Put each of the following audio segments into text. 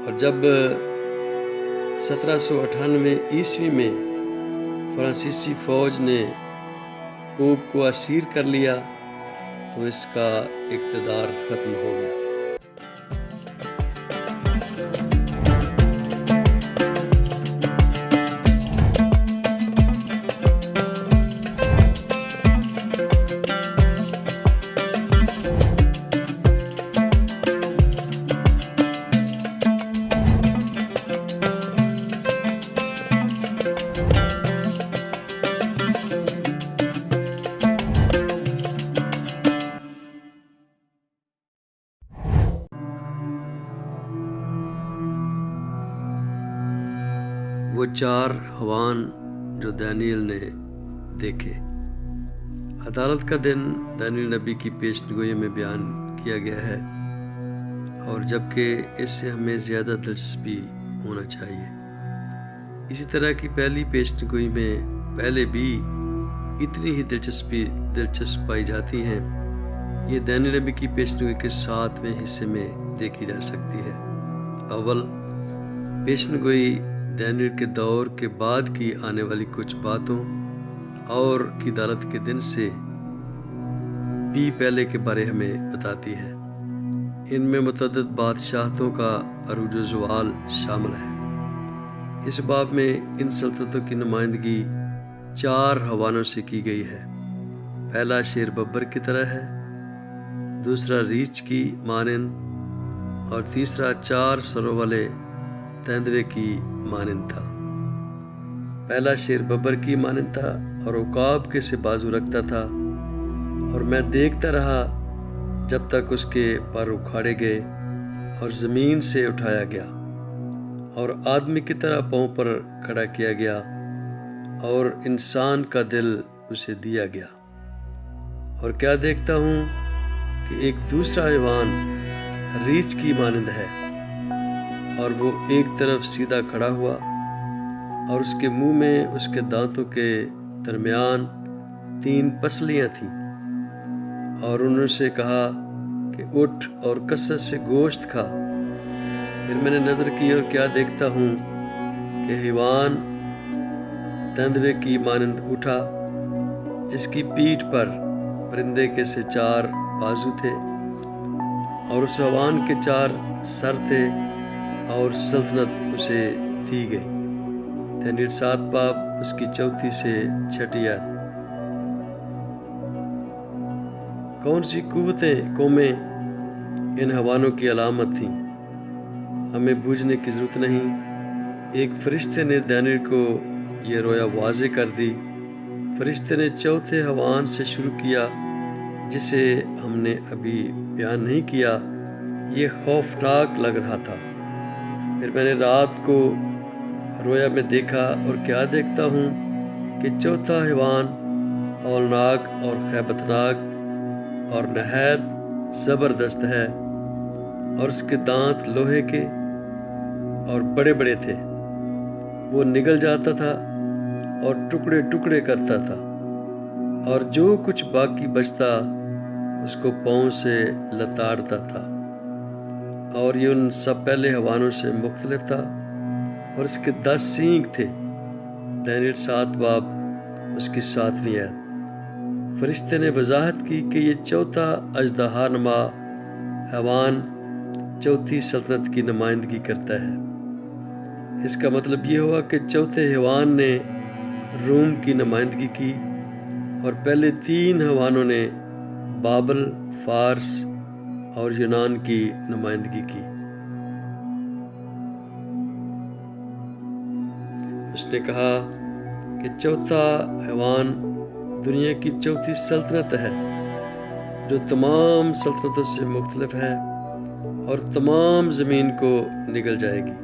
اور جب 1798 عیسوی میں فرانسیسی فوج نے پوپ کو اسیر کر لیا تو اس کا اقتدار ختم ہو گیا۔ وہ 4 حوان جو دانیل نے دیکھے۔ عدالت کا دن دانیل نبی کی پیشن گوئی میں بیان کیا گیا ہے، اور جبکہ اس سے ہمیں زیادہ دلچسپی ہونا چاہیے۔ اسی طرح کی پہلی پیشن گوئی میں پہلے بھی اتنی ہی دلچسپ پائی جاتی ہیں۔ یہ دانیل نبی کی پیشن گوئی کے 7ویں حصے میں دیکھی جا سکتی ہے۔ اول، پیشن گوئی دانیل کے دور کے بعد کی آنے والی کچھ باتوں اور کی عدالت کے دن سے بھی پہلے کے بارے ہمیں بتاتی ہے۔ ان میں متعدد بادشاہتوں کا عروج و زوال شامل ہے۔ اس باب میں ان سلطنتوں کی نمائندگی 4 حوانوں سے کی گئی ہے۔ پہلا شیر ببر کی طرح ہے، دوسرا ریچھ کی مانند، اور تیسرا 4 سروں والے تیندوے کی مانند تھا۔ پہلا شیر ببر کی مانند تھا اور عقاب کے سے بازو رکھتا تھا، اور میں دیکھتا رہا جب تک اس کے پر اکھاڑے گئے اور زمین سے اٹھایا گیا، اور آدمی کی طرح پاؤں پر کھڑا کیا گیا، اور انسان کا دل اسے دیا گیا۔ اور کیا دیکھتا ہوں کہ ایک دوسرا حیوان ریچھ کی مانند ہے، اور وہ ایک طرف سیدھا کھڑا ہوا، اور اس کے منہ میں اس کے دانتوں کے درمیان 3 پسلیاں تھیں، اور انہوں سے کہا کہ اٹھ اور کثرت سے گوشت کھا۔ پھر میں نے نظر کی اور کیا دیکھتا ہوں کہ حیوان تیندوے کی مانند اٹھا، جس کی پیٹھ پر پرندے کے سے 4 بازو تھے، اور اس حیوان کے 4 سر تھے، اور سلطنت اسے دی گئی۔ دانیل 7 باب اس کی 4 سے 6 آیت۔ کون سی قومیں ان حوانوں کی علامت تھیں، ہمیں بوجھنے کی ضرورت نہیں۔ ایک فرشتے نے دانیل کو یہ رویا واضح کر دی۔ فرشتے نے 4تھے حوان سے شروع کیا، جسے ہم نے ابھی بیان نہیں کیا۔ یہ خوفناک لگ رہا تھا۔ پھر میں نے رات کو رویا میں دیکھا، اور کیا دیکھتا ہوں کہ 4تھا حیوان ہولناک اور خیبتناک اور نہایت زبردست ہے، اور اس کے دانت لوہے کے اور بڑے بڑے تھے۔ وہ نگل جاتا تھا اور ٹکڑے ٹکڑے کرتا تھا، اور جو کچھ باقی بچتا اس کو پاؤں سے لتاڑتا تھا، اور یہ ان سب پہلے حوانوں سے مختلف تھا، اور اس کے 10 سینگ تھے۔ دانیل 7 باب اس کی 7ویں آیت۔ فرشتے نے وضاحت کی کہ یہ 4تھا اژدہا نما حیوان 4تھی سلطنت کی نمائندگی کرتا ہے۔ اس کا مطلب یہ ہوا کہ 4تھے حیوان نے روم کی نمائندگی کی، اور پہلے 3 حوانوں نے بابل، فارس اور یونان کی نمائندگی کی۔ اس نے کہا کہ 4تھا حیوان دنیا کی 4تھی سلطنت ہے، جو تمام سلطنتوں سے مختلف ہے، اور تمام زمین کو نگل جائے گی،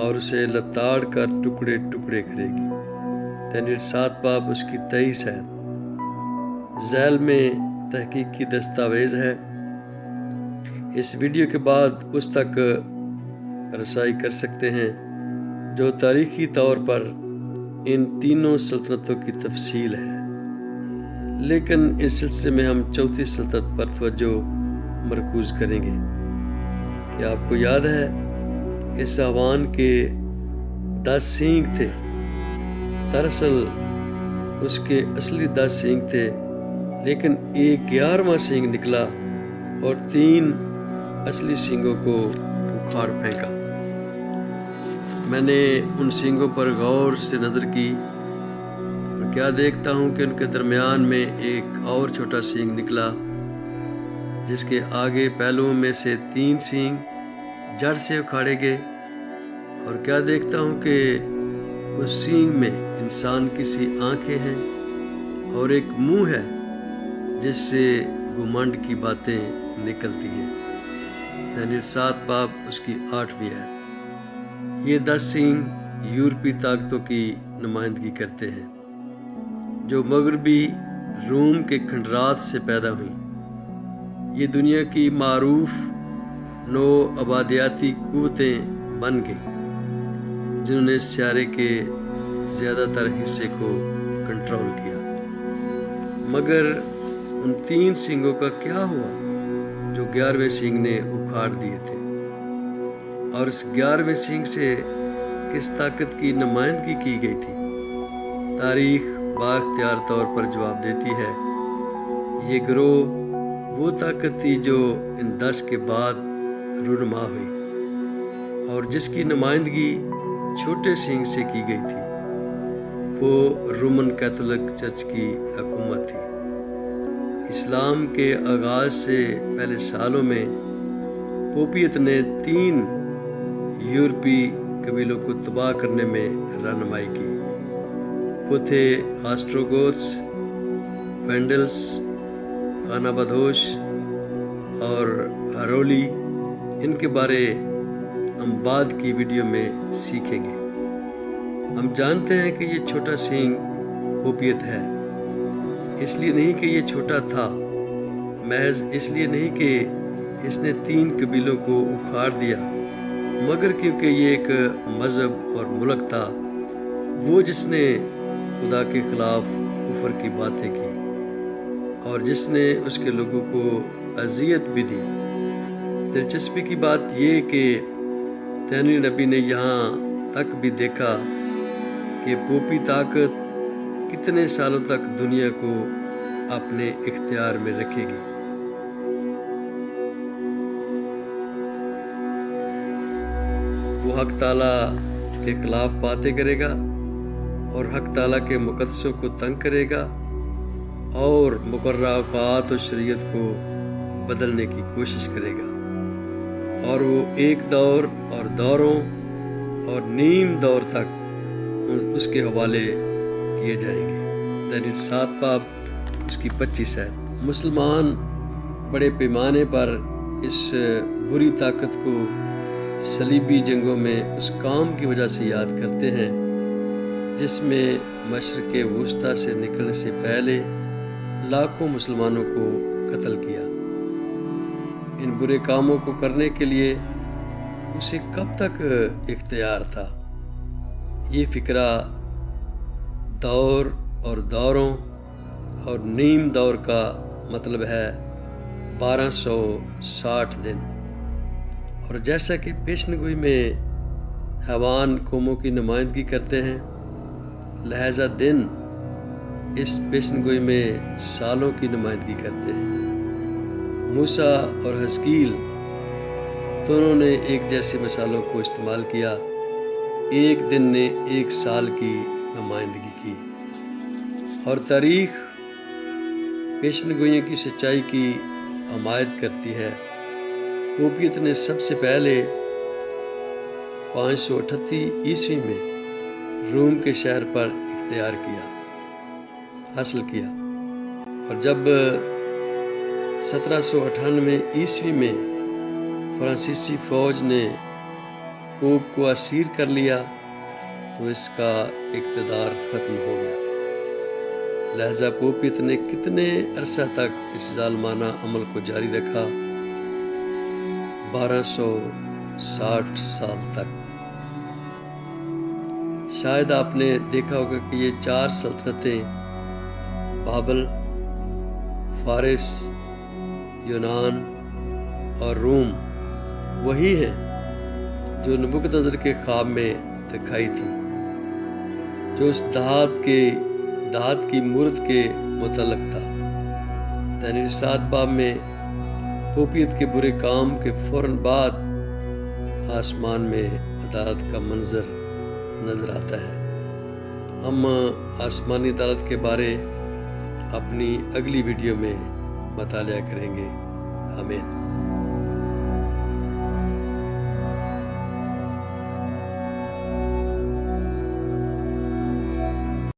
اور اسے لتاڑ کر ٹکڑے ٹکڑے کرے گی۔ دانیل 7 باب اس کی 23 آیت۔ ذیل میں تحقیقی دستاویز ہے۔ اس ویڈیو کے بعد اس تک رسائی کر سکتے ہیں جو تاریخی طور پر ان تینوں سلطنتوں کی تفصیل ہے، لیکن اس سلسلے میں ہم 4تھی سلطنت پر توجہ مرکوز کریں گے۔ کیا آپ کو یاد ہے اس حیوان کے 10 سینگ تھے۔ دراصل اس کے اصلی 10 سینگ تھے، لیکن ایک 11واں سینگ نکلا اور 3 اصلی سینگوں کو اکھاڑ پھینکا۔ میں نے ان سینگوں پر غور سے نظر کی اور کیا دیکھتا ہوں کہ ان کے درمیان میں ایک اور چھوٹا سینگ نکلا، جس کے آگے پہلوؤں میں سے 3 سینگ جڑ سے اکھاڑے گئے، اور کیا دیکھتا ہوں کہ اس سینگ میں انسان کی سی آنکھیں ہیں اور ایک منہ ہے جس سے گھمنڈ کی باتیں نکلتی ہیں۔ دانیل 7 باب اس کی 8ویں ہے۔ یہ 10 سینگ یورپی طاقتوں کی نمائندگی کرتے ہیں جو مغربی روم کے کھنڈرات سے پیدا ہوئیں۔ یہ دنیا کی معروف نو آبادیاتی قوتیں بن گئیں جنہوں نے سیارے کے زیادہ تر حصے کو کنٹرول کیا۔ مگر ان 3 سینگوں کا کیا ہوا جو 11ویں سینگ نے اکھاڑ دیے تھے؟ اور اس 11ویں سینگ سے کس طاقت کی نمائندگی کی گئی تھی؟ تاریخ بااختیار طور پر جواب دیتی ہے، یہ گروہ وہ طاقت تھی جو ان 10 کے بعد رونما ہوئی اور جس کی نمائندگی چھوٹے سینگ سے کی گئی تھی۔ وہ رومن کیتھولک چرچ کی حکومت تھی۔ اسلام کے آغاز سے پہلے سالوں میں پوپیت نے 3 یورپی قبیلوں کو تباہ کرنے میں رہنمائی کی۔ وہ تھے آسٹروگوتس، وینڈلس، خانہ بدوش اور ہرولی۔ ان کے بارے ہم بعد کی ویڈیو میں سیکھیں گے۔ ہم جانتے ہیں کہ یہ چھوٹا سینگ پوپیت ہے، اس لیے نہیں کہ یہ چھوٹا تھا، محض اس لیے نہیں کہ اس نے 3 قبیلوں کو اکھاڑ دیا، مگر کیونکہ یہ ایک مذہب اور ملک تھا، وہ جس نے خدا کے خلاف کفر کی باتیں کی اور جس نے اس کے لوگوں کو اذیت بھی دی۔ دلچسپی کی بات یہ کہ دانیل نبی نے یہاں تک بھی دیکھا کہ پوپی طاقت کتنے سالوں تک دنیا کو اپنے اختیار میں رکھے گی۔ وہ حق تعالیٰ کے خلاف باتیں کرے گا اور حق تعالیٰ کے مقدسوں کو تنگ کرے گا اور مقررہ اوقات و شریعت کو بدلنے کی کوشش کرے گا، اور وہ ایک دور اور دوروں اور نیم دور تک اس کے حوالے کیے جائیں گے۔ دانیل 7 باب اس کی 25 ہے۔ مسلمان بڑے پیمانے پر اس بری طاقت کو صلیبی جنگوں میں اس کام کی وجہ سے یاد کرتے ہیں جس میں مشرق وسطیٰ سے نکلنے سے پہلے لاکھوں مسلمانوں کو قتل کیا۔ ان برے کاموں کو کرنے کے لیے اسے کب تک اختیار تھا؟ یہ فکرہ دور اور دوروں اور نیم دور کا مطلب ہے 1260 دن، اور جیسا کہ پیشنگوئی میں حیوان قوموں کی نمائندگی کرتے ہیں، لہذا دن اس پیشنگوئی میں سالوں کی نمائندگی کرتے ہیں۔ موسیٰ اور حزقیل دونوں نے ایک جیسی مثالوں کو استعمال کیا، ایک دن نے 1 سال کی نمائندگی کی، اور تاریخ پیشنگوئیوں کی سچائی کی حمایت کرتی ہے۔ پوپیت نے سب سے پہلے 538 عیسوی میں روم کے شہر پر اختیار حاصل کیا، اور جب 1798 عیسوی میں فرانسیسی فوج نے پوپ کو اسیر کر لیا تو اس کا اقتدار ختم ہو گیا۔ لہذا پوپیت نے کتنے عرصہ تک اس ظالمانہ عمل کو جاری رکھا؟ 1260 سال تک۔ شاید آپ نے دیکھا ہوگا کہ یہ 4 سلطنتیں بابل، فارس، یونان اور روم وہی ہیں جو نبوکدنضر کے خواب میں دکھائی تھی، جو اس دھات کی مورت کے متعلق تھا۔ دانیل 7 باب میں پوپیت کے برے کام کے فوراً بعد آسمان میں عدالت کا منظر نظر آتا ہے۔ ہم آسمانی عدالت کے بارے اپنی اگلی ویڈیو میں مطالعہ کریں گے۔ آمین۔